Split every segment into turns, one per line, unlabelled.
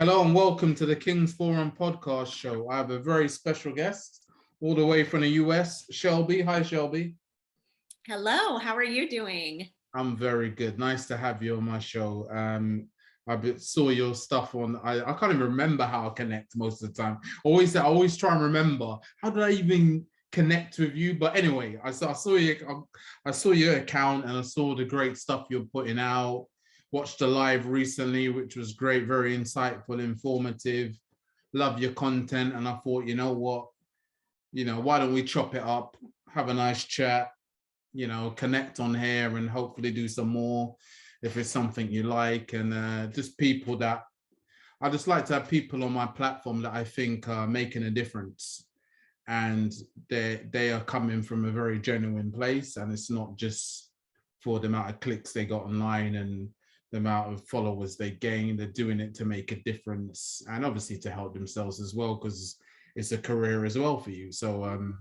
Hello and welcome to the King's Forum podcast show. I have a very special guest all the way from the US, Shelby. Hi, Shelby.
Hello, how are you doing?
I'm very good. Nice to have you on my show. Saw your stuff on. I can't even remember how I connect most of the time. I always try and remember how did I even connect with you. But anyway, I saw your account and I saw the great stuff you're putting out. Watched the live recently, which was great, very insightful, informative. Love your content, and I thought, you know what, why don't we chop it up, have a nice chat, connect on here and hopefully do some more if it's something you like. And just people that I just like to have people on my platform that I think are making a difference. And they are coming from a very genuine place. And it's not just for the amount of clicks they got online and the amount of followers they gain. They're doing it to make a difference and obviously to help themselves as well, because it's a career as well for you. So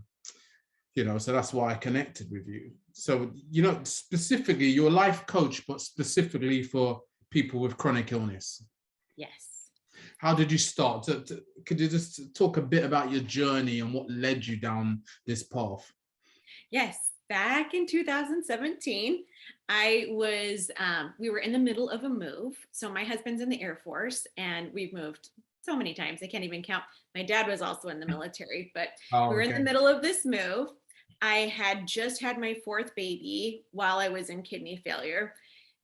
that's why I connected with you. So, specifically, you're a life coach, but specifically for people with chronic illness.
Yes.
How did you start? Could you just talk a bit about your journey and what led you down this path?
Yes. Back in 2017, we were in the middle of a move. So my husband's in the Air Force and we've moved so many times. I can't even count. My dad was also in the military, but we were in the middle of this move. I had just had my fourth baby while I was in kidney failure.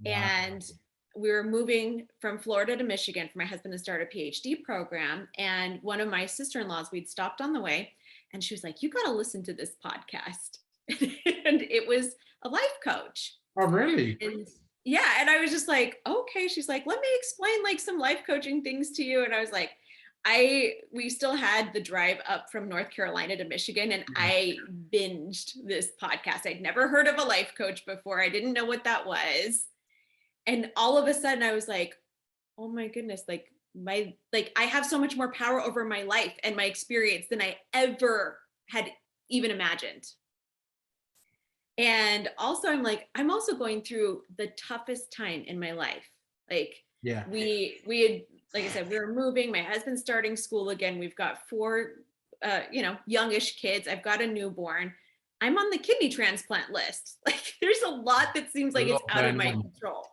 Wow.
And we were moving from Florida to Michigan for my husband to start a PhD program. And one of my sister-in-laws, we'd stopped on the way and she was like, you got to listen to this podcast. And it was a life coach.
Oh, really?
And yeah. And I was just like, okay. She's like, let me explain like some life coaching things to you. And I was like, we still had the drive up from North Carolina to Michigan and I binged this podcast. I'd never heard of a life coach before. I didn't know what that was. And all of a sudden I was like, oh my goodness, I have so much more power over my life and my experience than I ever had even imagined. And also I'm also going through the toughest time in my life.
Yeah.
We had, like I said, we were moving, my husband's starting school again. We've got four, youngish kids. I've got a newborn. I'm on the kidney transplant list. Like there's a lot that seems like it's out of my control.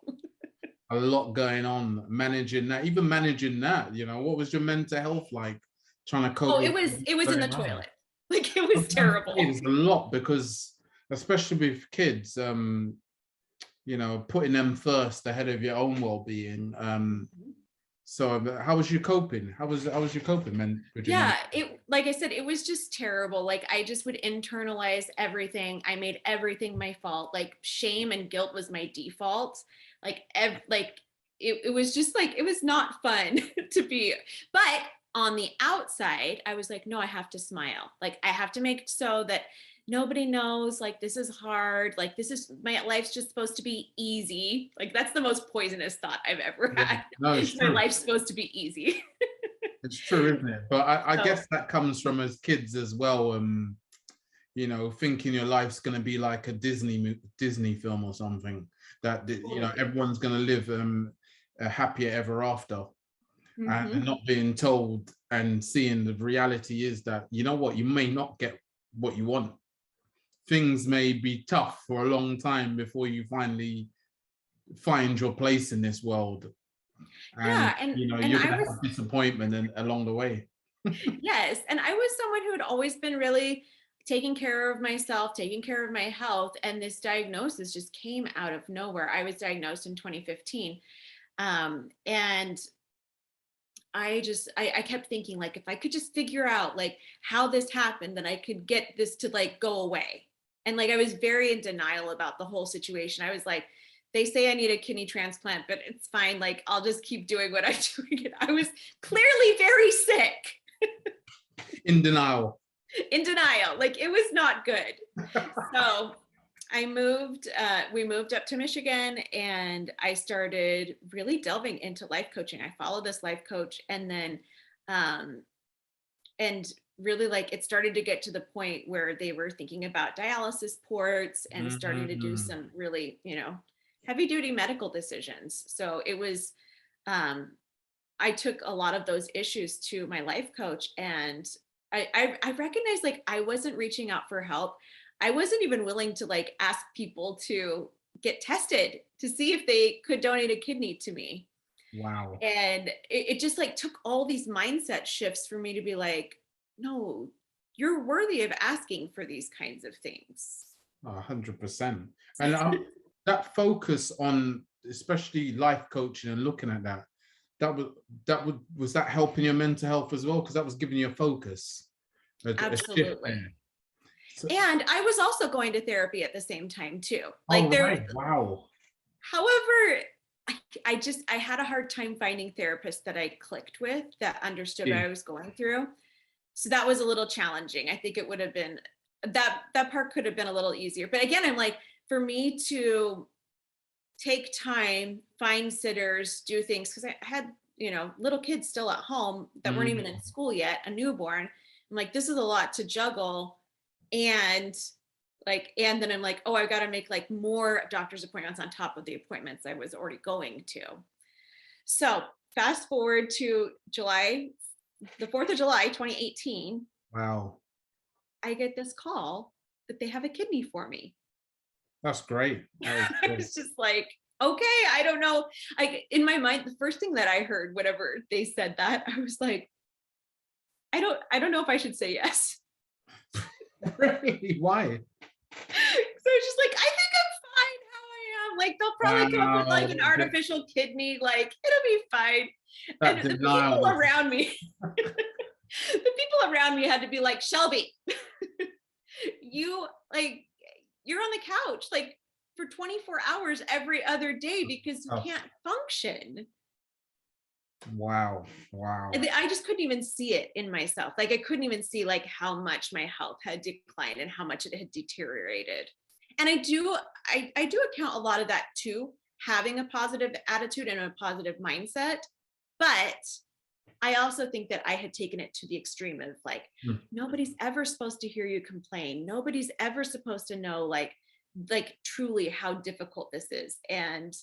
A lot going on, managing that, what was your mental health like trying to cope?
Oh, it was in the toilet. Like it was terrible.
It's a lot because especially with kids, putting them first ahead of your own well-being. So how was you coping? How was you coping, man?
Yeah, like I said, it was just terrible. Like I just would internalize everything. I made everything my fault. Like shame and guilt was my default. It was just like, it was not fun to be, but on the outside, I was like, no, I have to smile. Like I have to make so that nobody knows, like, this is hard. Like my life's just supposed to be easy. Like that's the most poisonous thought I've ever had.
No, it's true.
My life's supposed to be easy.
It's true, isn't it? But I guess that comes from as kids as well. Thinking your life's going to be like a Disney film or something, that everyone's going to live a happier ever after. Mm-hmm. And not being told and seeing the reality is that, you may not get what you want. Things may be tough for a long time before you finally find your place in this world. And you're going to have disappointment along the way.
Yes. And I was someone who had always been really taking care of myself, taking care of my health. And this diagnosis just came out of nowhere. I was diagnosed in 2015. And I kept thinking, like, if I could just figure out like how this happened, then I could get this to like go away. And like, I was very in denial about the whole situation. I was like, they say I need a kidney transplant, but it's fine. Like, I'll just keep doing what I'm doing. And I was clearly very sick.
In denial.
Like it was not good. So we moved up to Michigan and I started really delving into life coaching. I followed this life coach and then, and really like it started to get to the point where they were thinking about dialysis ports and starting to do some really, heavy duty medical decisions. So it was, I took a lot of those issues to my life coach, and I recognized like I wasn't reaching out for help. I wasn't even willing to like ask people to get tested to see if they could donate a kidney to me.
Wow.
And it just like took all these mindset shifts for me to be like, no, you're worthy of asking for these kinds of things.
100%. And that focus on especially life coaching and looking at that, was that helping your mental health as well? Because that was giving you a focus, a shift
Absolutely.
there. So,
And I was also going to therapy at the same time too. Like
oh, right. Wow.
however, I had a hard time finding therapists that I clicked with that understood what
Yeah.
I was going through. So that was a little challenging. I think it would have been that part could have been a little easier. But again, I'm like, for me to take time, find sitters, do things, because I had, little kids still at home that weren't even in school yet, a newborn. I'm like, this is a lot to juggle. And and then I'm like, oh, I've got to make like more doctor's appointments on top of the appointments I was already going to. So fast forward to the 4th of July, 2018,
Wow.
I get this call that they have a kidney for me.
That's great.
I was just like, okay, I don't know. In my mind, the first thing that I heard, whenever they said that, I was like, I don't know if I should say yes.
Really? Why?
So it's just like, I think I'm fine how I am. Like they'll probably come up with like an artificial kidney, like it'll be fine. And the people around me, had to be like, Shelby, you're on the couch like for 24 hours every other day because you can't function.
Wow.
And I just couldn't even see it in myself. Like I couldn't even see like how much my health had declined and how much it had deteriorated. And I do account a lot of that to having a positive attitude and a positive mindset. But I also think that I had taken it to the extreme of like, nobody's ever supposed to hear you complain. Nobody's ever supposed to know like truly how difficult this is. And,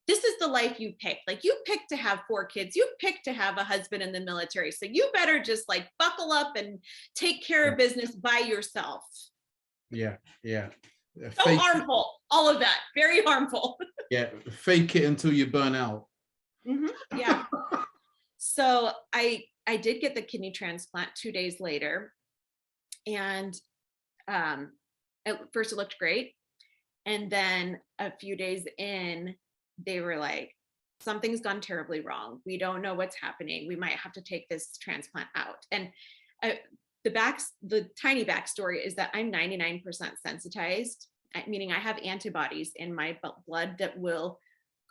this is the life you picked. Like you picked to have 4 kids. You picked to have a husband in the military. So you better just like buckle up and take care of business by yourself.
Yeah.
So harmful. All of that. Very harmful.
Yeah. Fake it until you burn out.
Mm-hmm. Yeah. So I did get the kidney transplant 2 days later. And at first it looked great. And then a few days in, they were like, something's gone terribly wrong. We don't know what's happening. We might have to take this transplant out. And the tiny backstory is that I'm 99% sensitized, meaning I have antibodies in my blood that will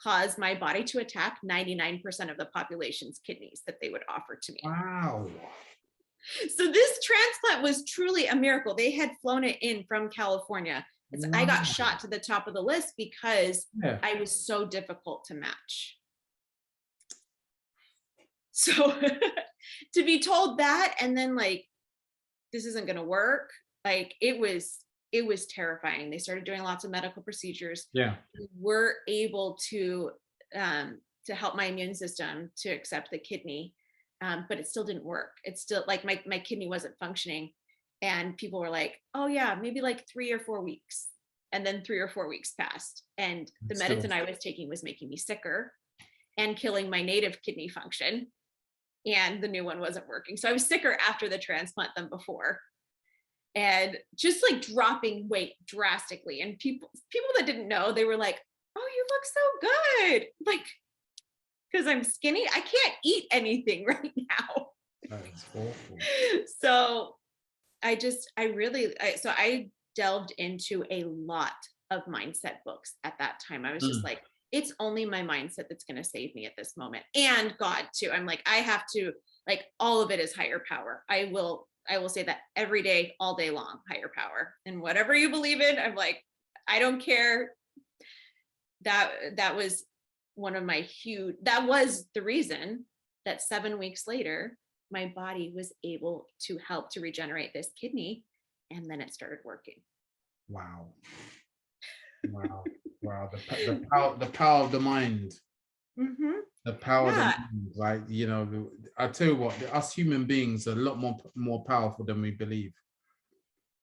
cause my body to attack 99% of the population's kidneys that they would offer to me.
Wow. So
this transplant was truly a miracle. They had flown it in from California. Wow. I got shot to the top of the list because I was so difficult to match. So to be told that, and then like, this isn't going to work. Like it was terrifying. They started doing lots of medical procedures.
Yeah.
We were able to help my immune system to accept the kidney. But it still didn't work. It's still like my kidney wasn't functioning. And people were like, oh yeah, maybe like 3 or 4 weeks. And then 3 or 4 weeks passed. And the medicine I was taking was making me sicker and killing my native kidney function. And the new one wasn't working. So I was sicker after the transplant than before. And just like dropping weight drastically. And people that didn't know, they were like, oh, you look so good. Like, because I'm skinny, I can't eat anything right now.
That's awful.
So I delved into a lot of mindset books at that time. I was just like, it's only my mindset that's going to save me at this moment. And God too. I'm like, I have to, like, all of it is higher power. I will say that every day, all day long, higher power. And whatever you believe in, I'm like, I don't care. That was one of my that was the reason that 7 weeks later, my body was able to help to regenerate this kidney. And then it started working.
Wow. The power of the mind.
Mm-hmm.
The power of the
Yeah,
mind, like, you know, I tell you what, us human beings are a lot more powerful than we believe.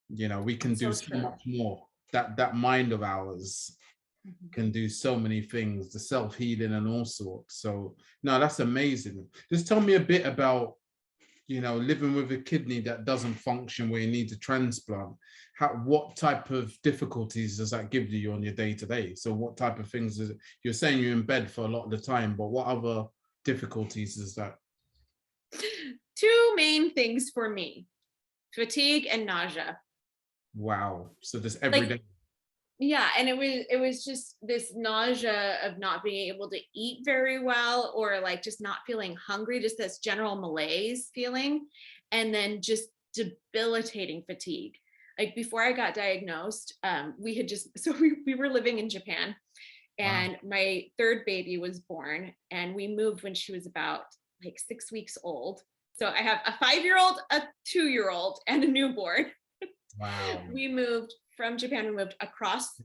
You know, we can
it's
do
so
so
true.
much more. That mind of ours
Mhm.
can do so many things, the self-healing and all sorts. So no, that's amazing. Just tell me a bit about, you know, living with a kidney that doesn't function where you need a transplant. What type of difficulties does that give you on your day to day? So what type of things is it? You're saying you're in bed for a lot of the time, but what other difficulties is that?
Two main things for me: fatigue and nausea.
Wow. So this every
Like,
day.
yeah, and it was just this nausea of not being able to eat very well, or like just not feeling hungry, just this general malaise feeling, and then just debilitating fatigue. Like before I got diagnosed, we had just so we were living in Japan,
Wow.
and my third baby was born, and we moved when she was about like 6 weeks old. So I have a 5-year-old, a 2-year-old, and a newborn.
Wow.
We moved from Japan, we moved across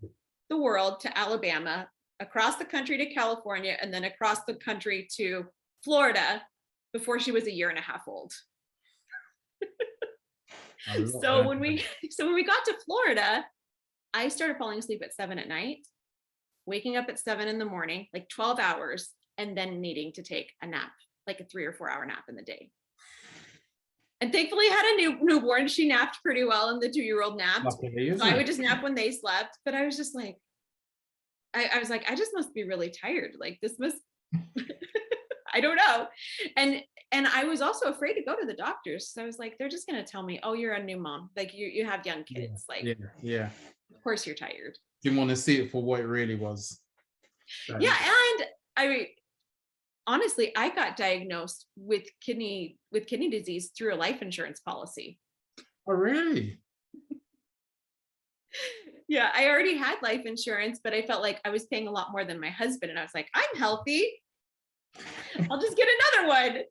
the world to Alabama, across the country to California, and then across the country to Florida before she was a year and a half old.
A lot.
So when we got to Florida, I started falling asleep at 7 at night, waking up at 7 in the morning, like 12 hours, and then needing to take a nap, like a 3 or 4 hour nap in the day. And thankfully had a newborn. She napped pretty well, and the 2-year-old napped.
Luckily,
So
isn't
I
it?
would just nap when they slept. But I was just like, I was like, I just must be really tired. Like this must, I don't know. And and I was also afraid to go to the doctors. So I was like, they're just gonna tell me, oh, you're a new mom. Like you have young
Yeah.
kids. Like,
Yeah. Yeah.
of course you're tired.
Didn't want to see it for what it really was.
Yeah.
That-
And I honestly, I got diagnosed with kidney disease through a life insurance policy.
Oh, really?
Yeah, I already had life insurance, but I felt like I was paying a lot more than my husband. And I was like, I'm healthy. I'll just get another one.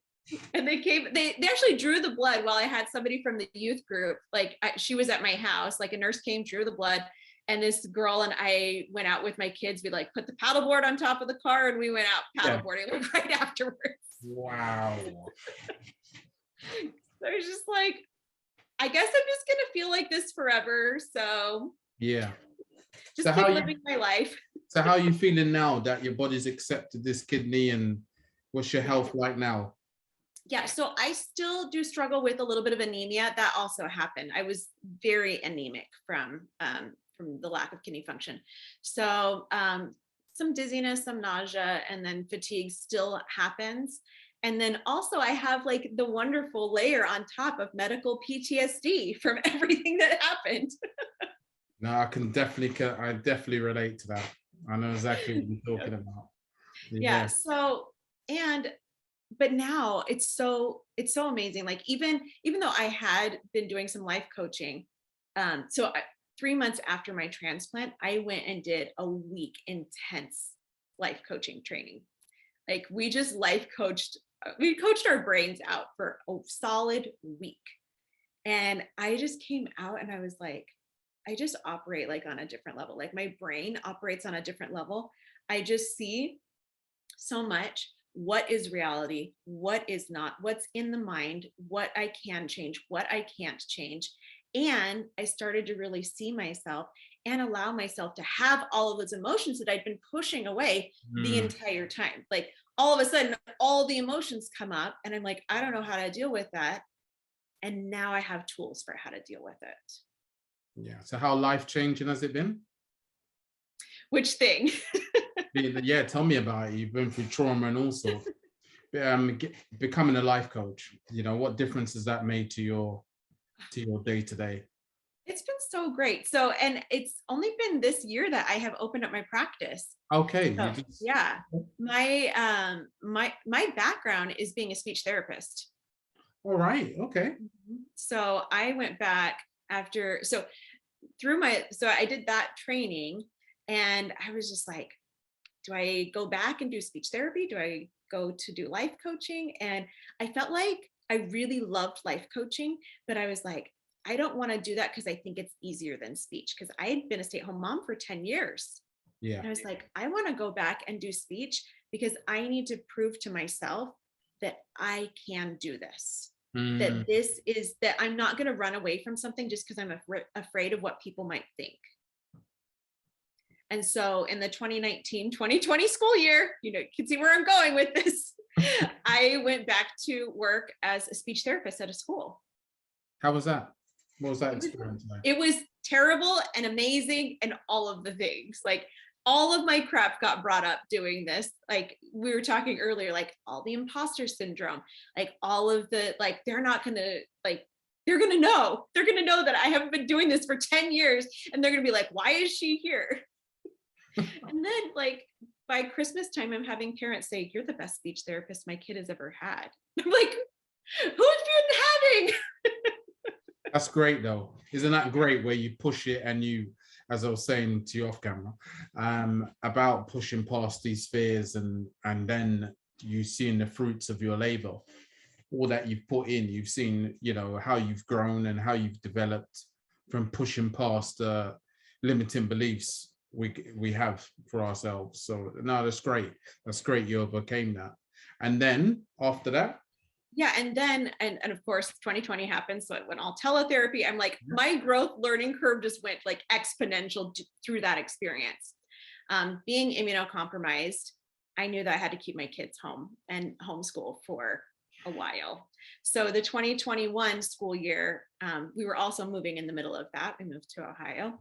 And they actually drew the blood while I had somebody from the youth group. Like she was at my house, like a nurse came, drew the blood. And this girl and I went out with my kids. We like put the paddleboard on top of the car and we went out
Yeah.
paddleboarding like right afterwards.
Wow.
So I was just like, I guess I'm just gonna feel like this forever. So
Yeah.
just
So
keep
how you
living my life.
so how are you feeling now that your body's accepted this kidney, and what's your health like now?
Yeah, so I still do struggle with a little bit of anemia. That also happened. I was very anemic from the lack of kidney function. So some dizziness, some nausea, and then fatigue still happens. And then also I have like the wonderful layer on top of medical PTSD from everything that happened.
No, I definitely relate to that. I know exactly what you're talking about.
Yeah.
Yeah.
So and but now it's so amazing. Like even though I had been doing some life coaching, so 3 months after my transplant, I went and did a week intense life coaching training. Like we just life coached, we coached our brains out for a solid week. And I just came out and I was like, I just operate like on a different level. Like my brain operates on a different level. I just see so much what is reality, what is not, what's in the mind, what I can change, what I can't change. And I started to really see myself and allow myself to have all of those emotions that I'd been pushing away the
Mm,
entire time. Like all of a sudden, all the emotions come up, and I'm like, I don't know how to deal with that. And now I have tools for how to deal with it.
yeah. So how life changing has it been?
Which thing?
Yeah, tell me about it. You've been through trauma and all sorts. Becoming a life coach, you know, what difference has that made to your day to day?
It's been so great. So, and it's only been this year that I have opened up my practice.
Okay, you
So,
just
yeah, my background is being a speech therapist.
all right. Okay.
So I went back after, so through my, so I did that training, and I was just like, do I go back and do speech therapy? Do I go to do life coaching? And I felt like I really loved life coaching, but I was like, I don't want to do that because I think it's easier than speech, because I had been a stay-at-home mom for 10 years.
Yeah.
And I was like, I want to go back and do speech because I need to prove to myself that I can do this.
Mm.
That this is, that I'm not going to run away from something just because I'm afraid of what people might think. And so in the 2019-2020 school year, you can see where I'm going with this. I went back to work as a speech therapist at a school.
How was that? What was that experience like?
It was terrible and amazing and all of the things. Like, all of my crap got brought up doing this. Like we were talking earlier, like all the imposter syndrome, like all of the, like, they're going to know that I haven't been doing this for 10 years. And they're going to be like, why is she here? And then like by Christmas time, I'm having parents say, you're the best speech therapist my kid has ever had. I'm like, who's been having?
That's great though. Isn't that great where you push it and you, as I was saying to you off camera, about pushing past these fears and then you seeing the fruits of your labor, all that you've put in, you've seen, how you've grown and how you've developed from pushing past limiting beliefs we have for ourselves. So no, that's great. That's great. You overcame that. And then after that?
Yeah. And then, and of course, 2020 happened. So it went all teletherapy. I'm like, my growth learning curve just went like exponential through that experience. Being immunocompromised, I knew that I had to keep my kids home and homeschool for a while. So the 2021 school year, we were also moving in the middle of that. We moved to Ohio.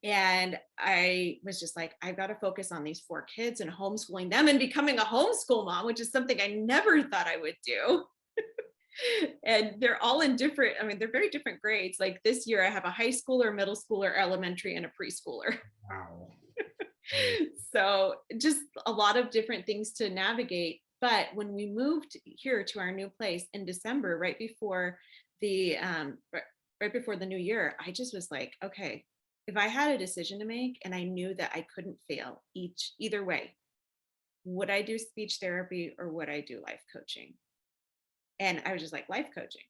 And I was just like, I've got to focus on these 4 kids and homeschooling them and becoming a homeschool mom, which is something I never thought I would do. And they're all in different, they're very different grades. Like this year I have a high schooler, middle schooler, elementary, and a preschooler.
Wow.
So just a lot of different things to navigate. But when we moved here to our new place in December, right before the new year, I just was like, okay, if I had a decision to make and I knew that I couldn't fail either way, would I do speech therapy or would I do life coaching? And I was just like, life coaching,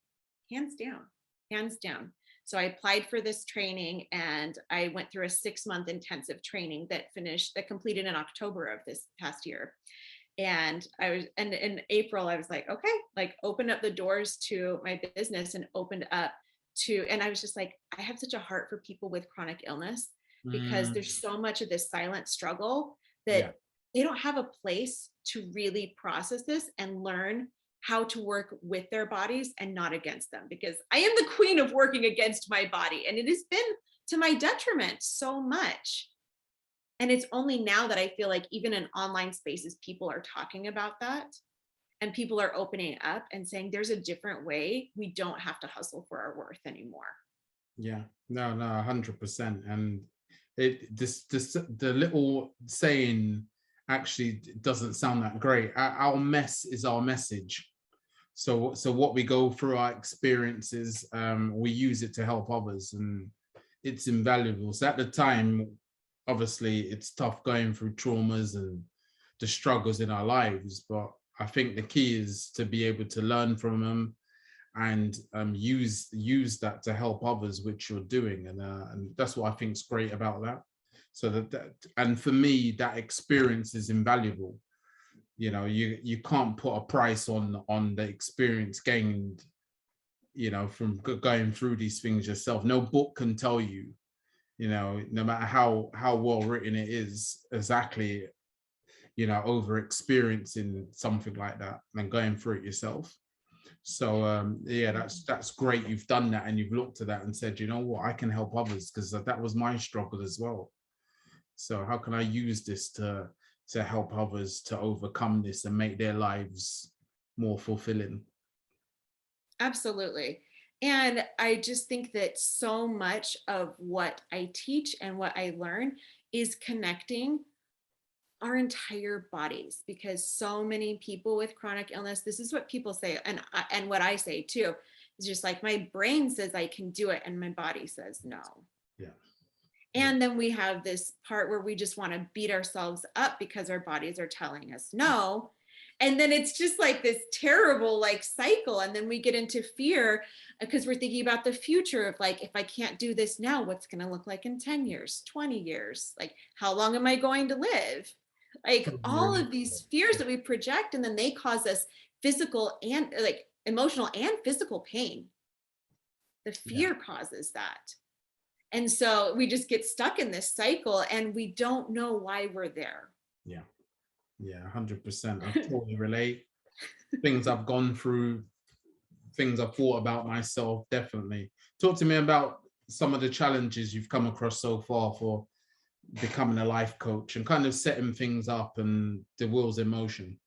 hands down. So I applied for this training and I went through a 6-month intensive training that completed in October of this past year. And in April, I was like, okay, like opened up the doors to my business and and I was just like, I have such a heart for people with chronic illness because there's so much of this silent struggle that they don't have a place to really process this and learn how to work with their bodies and not against them, because I am the queen of working against my body. And it has been to my detriment so much. And it's only now that I feel like even in online spaces, people are talking about that and people are opening up and saying there's a different way. We don't have to hustle for our worth anymore.
Yeah, no, 100%. And the little saying actually doesn't sound that great. Our mess is our message. So what we go through, our experiences, we use it to help others, and it's invaluable. So at the time, obviously, it's tough going through traumas and the struggles in our lives, but I think the key is to be able to learn from them and use that to help others, which you're doing, and that's what I think is great about that. So that and for me, that experience is invaluable. You can't put a price on the experience gained, from going through these things yourself. No book can tell you, no matter how well written it is, exactly, over experiencing something like that and going through it yourself. So yeah, that's great. You've done that and you've looked at that and said, you know what, I can help others, because that was my struggle as well. So how can I use this to help others to overcome this and make their lives more fulfilling?
Absolutely. And I just think that so much of what I teach and what I learn is connecting our entire bodies, because so many people with chronic illness, this is what people say, and what I say too, is just like, my brain says I can do it and my body says no.
Yeah.
And then we have this part where we just want to beat ourselves up because our bodies are telling us no. And then it's just like this terrible like cycle. And then we get into fear because we're thinking about the future of like, if I can't do this now, what's going to look like in 10 years, 20 years? Like, how long am I going to live? Like all of these fears that we project, and then they cause us physical and like emotional and physical pain. The fear causes that. And so we just get stuck in this cycle and we don't know why we're there.
Yeah. Yeah, 100%. I totally relate. Things I've gone through, things I've thought about myself, definitely. Talk to me about some of the challenges you've come across so far for becoming a life coach and kind of setting things up and the wheels in motion.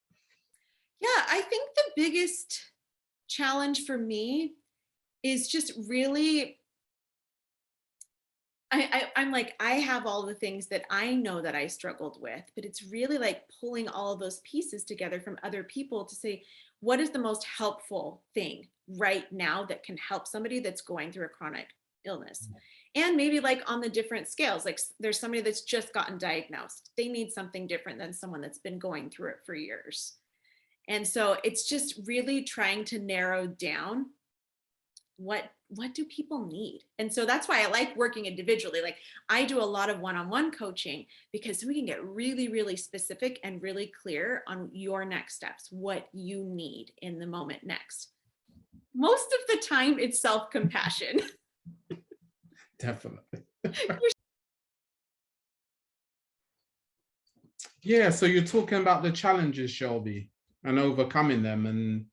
Yeah, I think the biggest challenge for me is just really, I'm like, I have all the things that I know that I struggled with, but it's really like pulling all of those pieces together from other people to say, what is the most helpful thing right now that can help somebody that's going through a chronic illness? And maybe like on the different scales, like there's somebody that's just gotten diagnosed. They need something different than someone that's been going through it for years. And so it's just really trying to narrow down what do people need. And so that's why I like working individually. Like I do a lot of one-on-one coaching because we can get really, really specific and really clear on your next steps, what you need in the moment next. Most of the time it's self-compassion.
Definitely. Yeah, so you're talking about the challenges, Shelby, and overcoming them, and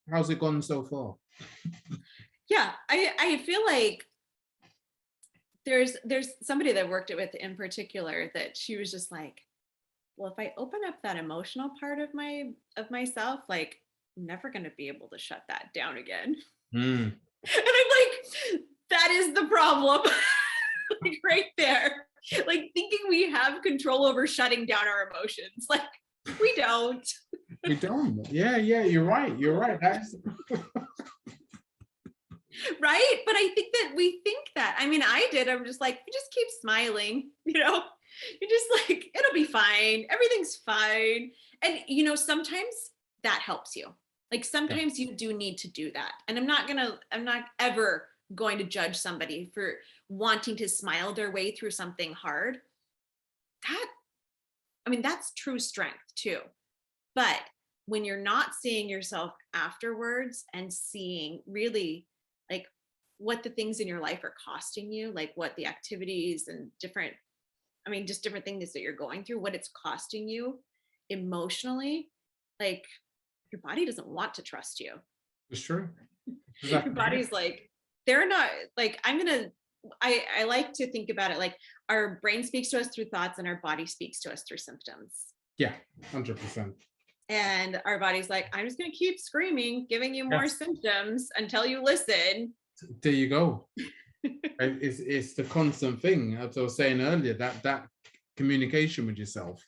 how's it gone so far?
Yeah, I feel like there's somebody that I worked with in particular that she was just like, well, if I open up that emotional part of myself, like I'm never going to be able to shut that down again. And I'm like, that is the problem. Like right there. Like thinking we have control over shutting down our emotions. Like we don't.
We don't. Yeah, you're right. You're right. That's
right. But I think that we think that. I mean, I did. I'm just like, you just keep smiling, you know, you're just like, it'll be fine. Everything's fine. And, you know, sometimes that helps you. Like sometimes you do need to do that. And I'm not ever going to judge somebody for wanting to smile their way through something hard. That's true strength too. But when you're not seeing yourself afterwards and seeing really like what the things in your life are costing you, like what the activities and just different things that you're going through, what it's costing you emotionally, like your body doesn't want to trust you.
it's true.
Your body's like, they're not like, I like to think about it like our brain speaks to us through thoughts and our body speaks to us through symptoms.
Yeah, 100%.
And our body's like, I'm just going to keep screaming, giving you more symptoms until you listen.
There you go. It's the constant thing, as I was saying earlier, that communication with yourself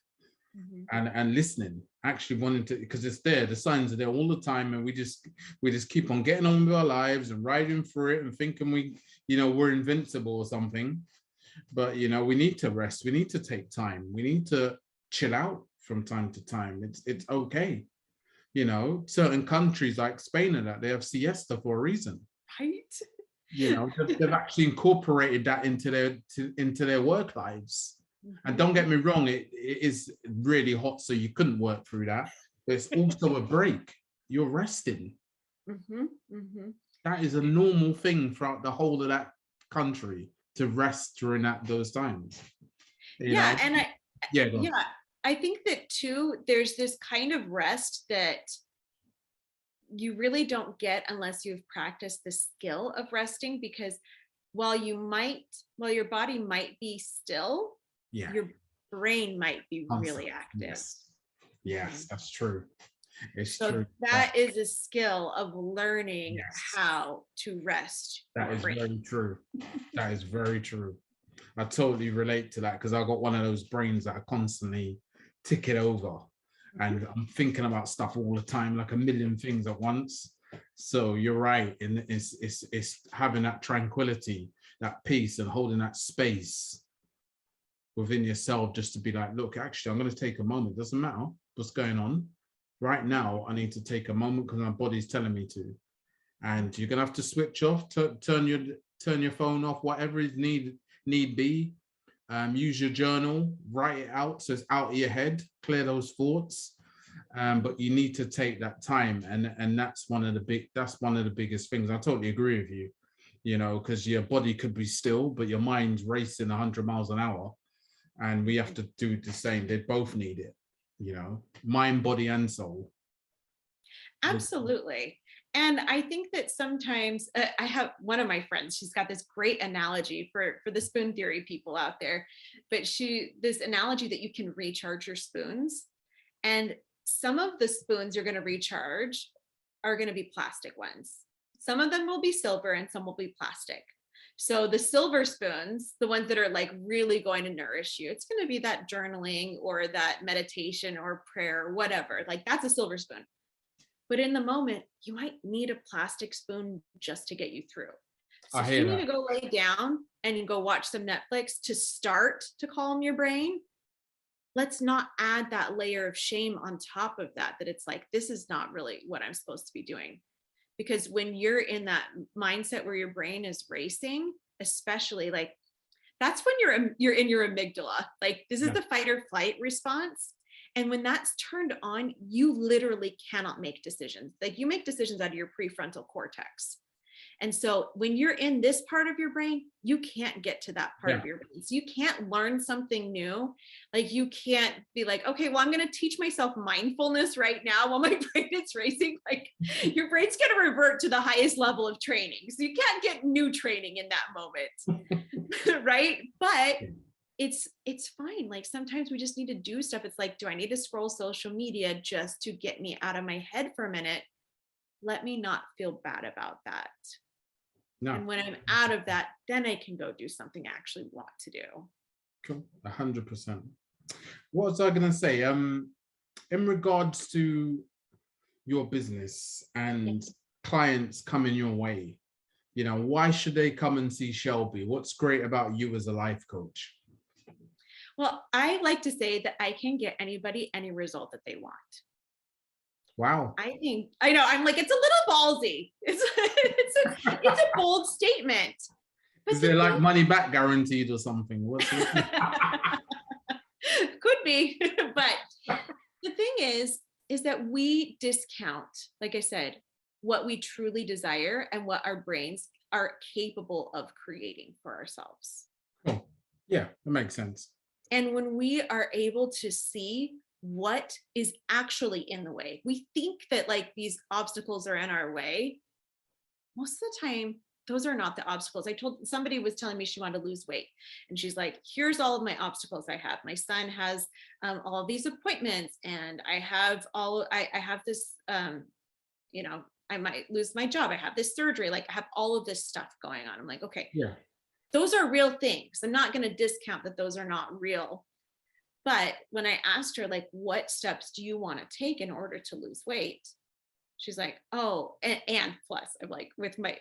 and listening, actually wanting to, because it's there, the signs are there all the time, and we just keep on getting on with our lives and riding through it and thinking we're invincible or something. But we need to rest, we need to take time, we need to chill out from time to time. It's okay. Certain countries like Spain and that, they have siesta for a reason.
Right.
They've actually incorporated that into their work lives. And don't get me wrong, it is really hot, so you couldn't work through that. But it's also a break. You're resting. That is a normal thing throughout the whole of that country, to rest during those times.
I think that too, there's this kind of rest that you really don't get unless you've practiced the skill of resting, because while your body might be still, your brain might be really active.
Yes, that's true. It's
so
true.
That is a skill of learning how to rest.
That is very true. That is very true. I totally relate to that, because I've got one of those brains that are constantly ticking over, and I'm thinking about stuff all the time, like a million things at once. So you're right, and it's having that tranquility, that peace, and holding that space within yourself, just to be like, look, actually, I'm going to take a moment. Doesn't matter what's going on right now. I need to take a moment because my body's telling me to. And you're gonna have to switch off, turn your phone off, whatever is need be, use your journal, write it out so it's out of your head, clear those thoughts. But you need to take that time, and that's one of the biggest things. I totally agree with you, you know, because your body could be still, but your mind's racing 100 miles an hour, and we have to do the same. They both need it, you know, mind, body, and soul.
Absolutely. And I think that sometimes I have one of my friends, she's got this great analogy for the spoon theory people out there, but this analogy that you can recharge your spoons, and some of the spoons you're going to recharge are going to be plastic ones. Some of them will be silver and some will be plastic. So the silver spoons, the ones that are like really going to nourish you, it's going to be that journaling or that meditation or prayer or whatever. Like that's a silver spoon. But in the moment, you might need a plastic spoon just to get you through. So if you need to go lay down and go watch some Netflix to start to calm your brain, let's not add that layer of shame on top of that, that it's like, this is not really what I'm supposed to be doing. Because when you're in that mindset where your brain is racing, especially like, that's when you're in your amygdala. Like this is the fight or flight response. And when that's turned on, you literally cannot make decisions. Like you make decisions out of your prefrontal cortex. And so when you're in this part of your brain, you can't get to that part of your brain. So you can't learn something new. Like you can't be like, okay, well, I'm going to teach myself mindfulness right now while my brain is racing. Like your brain's going to revert to the highest level of training. So you can't get new training in that moment. Right. But it's fine. Like sometimes we just need to do stuff. It's like, do I need to scroll social media just to get me out of my head for a minute? Let me not feel bad about that. No. And when I'm out of that, then I can go do something I actually want to do.
Cool. 100%. What was I going to say? In regards to your business and clients coming your way, you know, why should they come and see Shelby? What's great about you as a life coach?
Well, I like to say that I can get anybody any result that they want.
Wow.
I know, I'm like, it's a little ballsy. It's a bold statement.
But is there like money back guaranteed or something?
Could be. But the thing is that we discount, like I said, what we truly desire and what our brains are capable of creating for ourselves.
Oh, yeah, that makes sense.
And when we are able to see what is actually in the way, we think that like these obstacles are in our way. Most of the time, those are not the obstacles. Somebody was telling me she wanted to lose weight, and she's like, here's all of my obstacles I have. My son has all of these appointments, and I have this, you know, I might lose my job. I have this surgery. Like I have all of this stuff going on. I'm like, okay, yeah, those are real things. I'm not going to discount that those are not real. But when I asked her, like, what steps do you want to take in order to lose weight? She's like, oh, and plus, I'm like,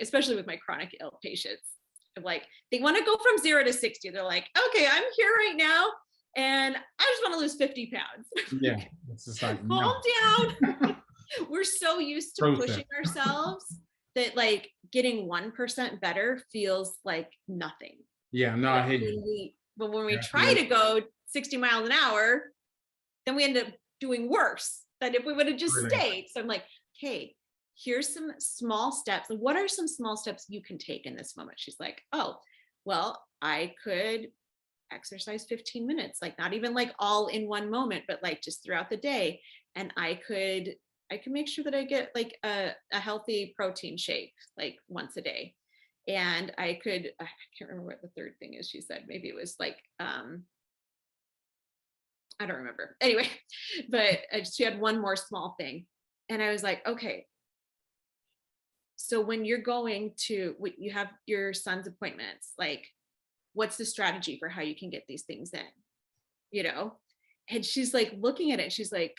especially with my chronic ill patients, I'm like, they want to go from 0 to 60. They're like, okay, I'm here right now, and I just want to lose 50 pounds.
Yeah, it's just like,
calm down. We're so used to pushing ourselves that like getting 1% better feels like nothing.
Yeah, no, I hate you.
But when we try to go 60 miles an hour, then we end up doing worse than if we would have just stayed. So I'm like, okay, here's some small steps. What are some small steps you can take in this moment? She's like, oh, well, I could exercise 15 minutes, like not even like all in one moment, but like just throughout the day. And I could make sure that I get like a healthy protein shake like once a day. And I can't remember what the third thing is she said. Maybe it was like, I don't remember. Anyway, but she had one more small thing. And I was like, okay. So when you're going to, you have your son's appointments, like, what's the strategy for how you can get these things in, you know? And she's like looking at it. She's like,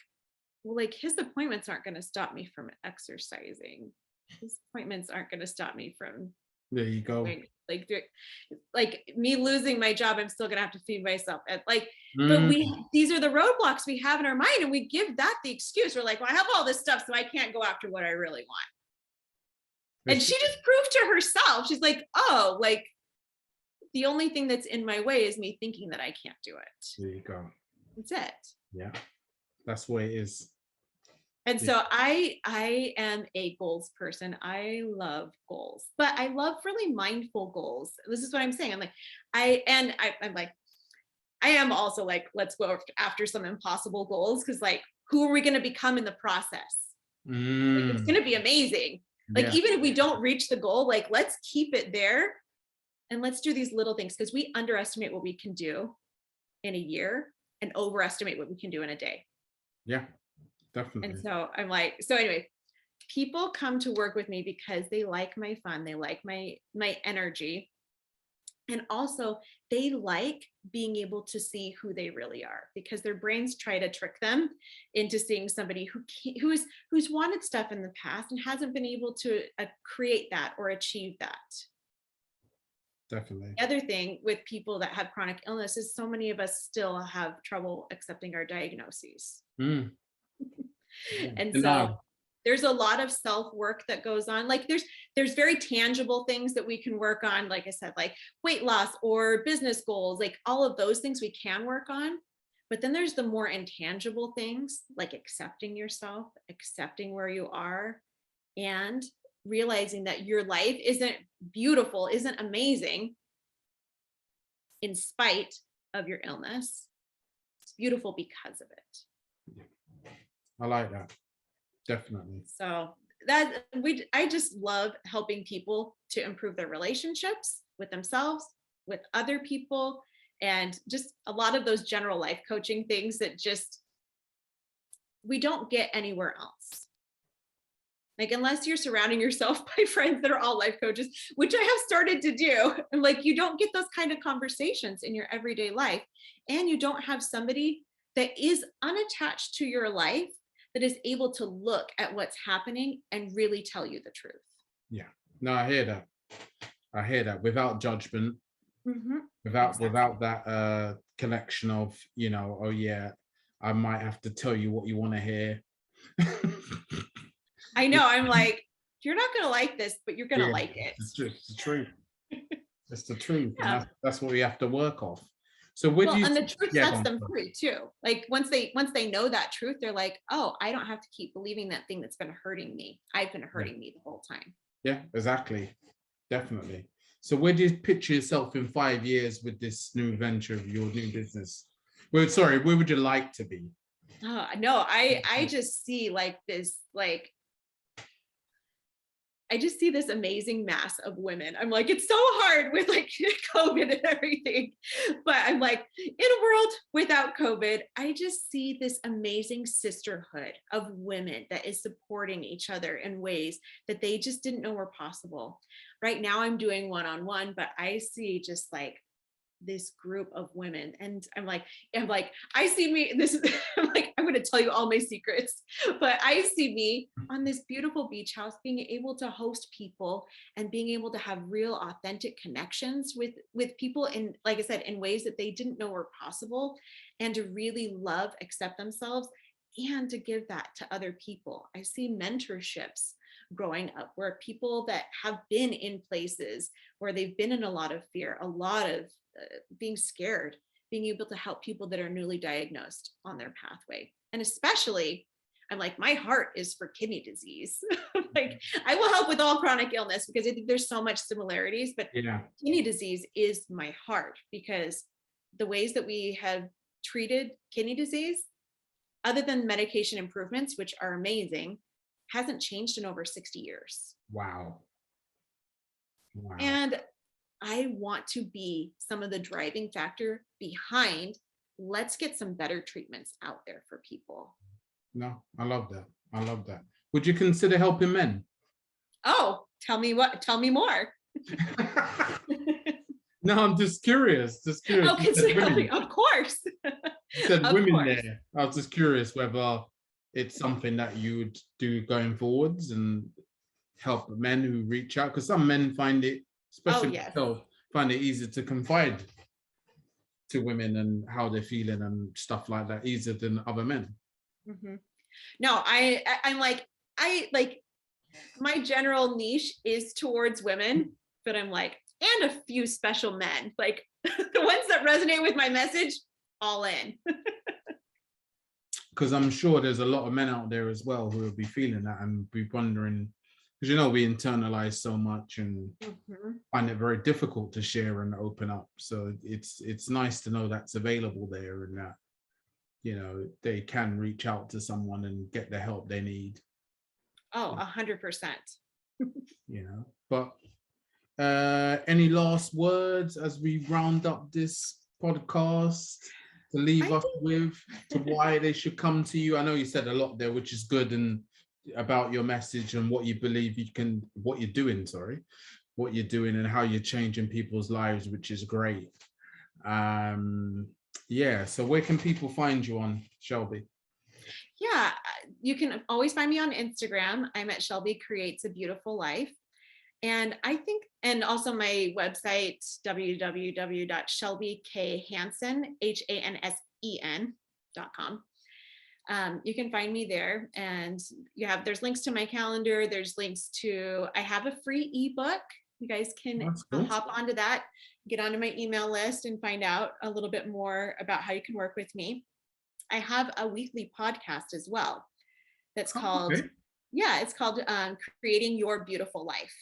well, like his appointments aren't going to stop me from exercising. His appointments aren't going to stop me from.
There you go.
Like me losing my job, I'm still going to have to feed myself. But these are the roadblocks we have in our mind, and we give that the excuse. We're like, well, I have all this stuff, so I can't go after what I really want. And she just proved to herself. She's like, oh, like The only thing that's in my way is me thinking that I can't do it.
There you go.
That's it.
Yeah, that's what it is.
And so I am a goals person. I love goals, but I love really mindful goals. This is what I'm saying. I'm like, I'm like, I am also like, let's go after some impossible goals, because like, who are we going to become in the process? Like, it's going to be amazing. Like,
Yeah.
even if we don't reach the goal, like, let's keep it there and let's do these little things, because we underestimate what we can do in a year and overestimate what we can do in a day.
Yeah, definitely.
And so I'm like, so anyway, people come to work with me because they like my fun, they like my energy, and also they like being able to see who they really are, because their brains try to trick them into seeing somebody who's wanted stuff in the past and hasn't been able to create that or achieve that.
Definitely.
The other thing with people that have chronic illness is so many of us still have trouble accepting our diagnoses. And so there's a lot of self-work that goes on. Like there's very tangible things that we can work on, like I said, like weight loss or business goals, like all of those things we can work on. But then there's the more intangible things, like accepting yourself, accepting where you are, and realizing that your life isn't beautiful, isn't amazing in spite of your illness. It's beautiful because of it.
I like that. Definitely.
So I just love helping people to improve their relationships with themselves, with other people, and just a lot of those general life coaching things that just we don't get anywhere else. Like, unless you're surrounding yourself by friends that are all life coaches, which I have started to do, and like, you don't get those kind of conversations in your everyday life, and you don't have somebody that is unattached to your life that is able to look at what's happening and really tell you the truth.
Yeah, no, I hear that. I hear that, without judgment, without that connection of, you know, oh yeah, I might have to tell you what you want to hear.
I know. I'm like, you're not going to like this, but you're going to like it.
It's the truth. It's the truth.
Yeah.
And that's what we have to work off. So
and the truth sets them free too. Like once they know that truth, they're like, oh, I don't have to keep believing that thing that's been hurting me. I've been hurting me the whole time.
Yeah, exactly. Definitely. So where do you picture yourself in 5 years with this new venture of your new business? Well, sorry, where would you like to be?
Oh, no, I just see like this, like, I just see this amazing mass of women. I'm like, it's so hard with like COVID and everything, but I'm like, in a world without COVID, I just see this amazing sisterhood of women that is supporting each other in ways that they just didn't know were possible. Right now I'm doing one-on-one, but I see just like this group of women, and I'm like, I see me, this is, I'm like, I'm going to tell you all my secrets, but I see me on this beautiful beach house being able to host people and being able to have real authentic connections with people, in, like I said, in ways that they didn't know were possible, and to really love, accept themselves, and to give that to other people. I see mentorships growing up where people that have been in places where they've been in a lot of fear, a lot of being scared, being able to help people that are newly diagnosed on their pathway. And especially, I'm like, my heart is for kidney disease. Like, I will help with all chronic illness because I think there's so much similarities, but kidney disease is my heart, because the ways that we have treated kidney disease, other than medication improvements, which are amazing, hasn't changed in over 60 years.
Wow.
And I want to be some of the driving factor behind, let's get some better treatments out there for people.
No, I love that. I love that. Would you consider helping men?
Oh, tell me more.
No, I'm just curious.
Oh, of course.
You said women there. I was just curious whether it's something that you would do going forwards and help men who reach out, because some men find it, especially myself, find it easier to confide to women and how they're feeling and stuff like that, easier than other men.
No, I'm like, my general niche is towards women, but I'm like, and a few special men, like the ones that resonate with my message, all in.
Because I'm sure there's a lot of men out there as well who will be feeling that and be wondering, because you know we internalize so much and find it very difficult to share and open up. So it's nice to know that's available there, and that, you know, they can reach out to someone and get the help they need.
Oh, 100%.
You know, but any last words as we round up this podcast to leave us with, to why they should come to you? I know you said a lot there, which is good, and about your message and what you believe you can, what you're doing and how you're changing people's lives, which is great. Yeah, so where can people find you on, Shelby?
Yeah, you can always find me on Instagram. I'm at Shelby Creates a Beautiful Life. And I think, and also my website, www.shelbykhansen.com. You can find me there, and there's links to my calendar. There's links to, I have a free ebook. You guys can hop onto that, get onto my email list and find out a little bit more about how you can work with me. I have a weekly podcast as well. That's called, it's called Creating Your Beautiful Life.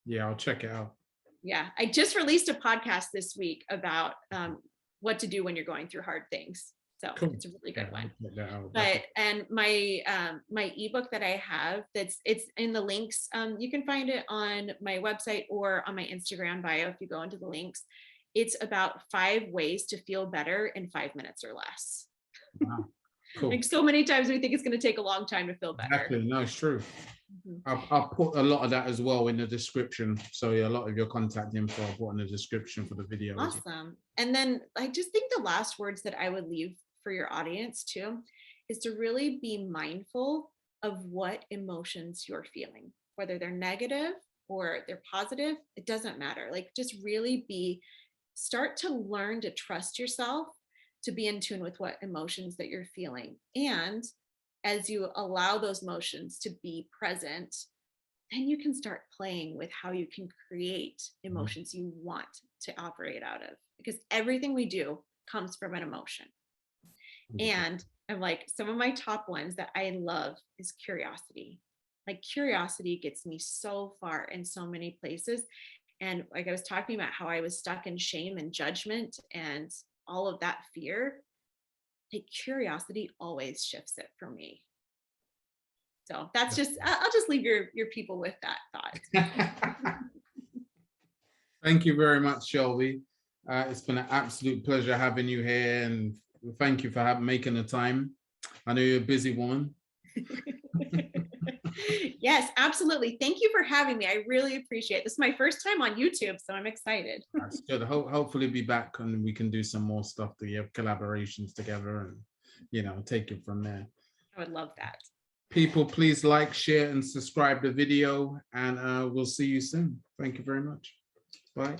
Yeah, I'll check it out.
Yeah, I just released a podcast this week about what to do when you're going through hard things. So it's a really good one. But and my my ebook that I have, it's in the links. You can find it on my website or on my Instagram bio if you go into the links. It's about 5 ways to feel better in 5 minutes or less.
Wow. Cool.
Like so many times we think it's going to take a long time to feel better.
Exactly. No, it's true. I'll put a lot of that as well in the description. So a lot of your contact info I'll put in the description for the video.
Awesome. And then I just think the last words that I would leave for your audience too is to really be mindful of what emotions you're feeling, whether they're negative or they're positive. It doesn't matter. Like just really start to learn to trust yourself, to be in tune with what emotions that you're feeling. And as you allow those emotions to be present, then you can start playing with how you can create emotions you want to operate out of, because everything we do comes from an emotion. And I'm like, some of my top ones that I love is curiosity. Like curiosity gets me so far in so many places. And like I was talking about how I was stuck in shame and judgment and all of that fear, like curiosity always shifts it for me. So that's just, I'll just leave your people with that thought.
Thank you very much, Shelby. It's been an absolute pleasure having you here, and thank you for making the time. I know you're a busy woman.
Yes, absolutely. Thank you for having me. I really appreciate it. This is my first time on YouTube, so I'm excited.
That's good. Hopefully be back and we can do some more stuff to have collaborations together and, you know, take it from there.
I would love that.
People, please like, share, and subscribe the video, and we'll see you soon. Thank you very much. Bye.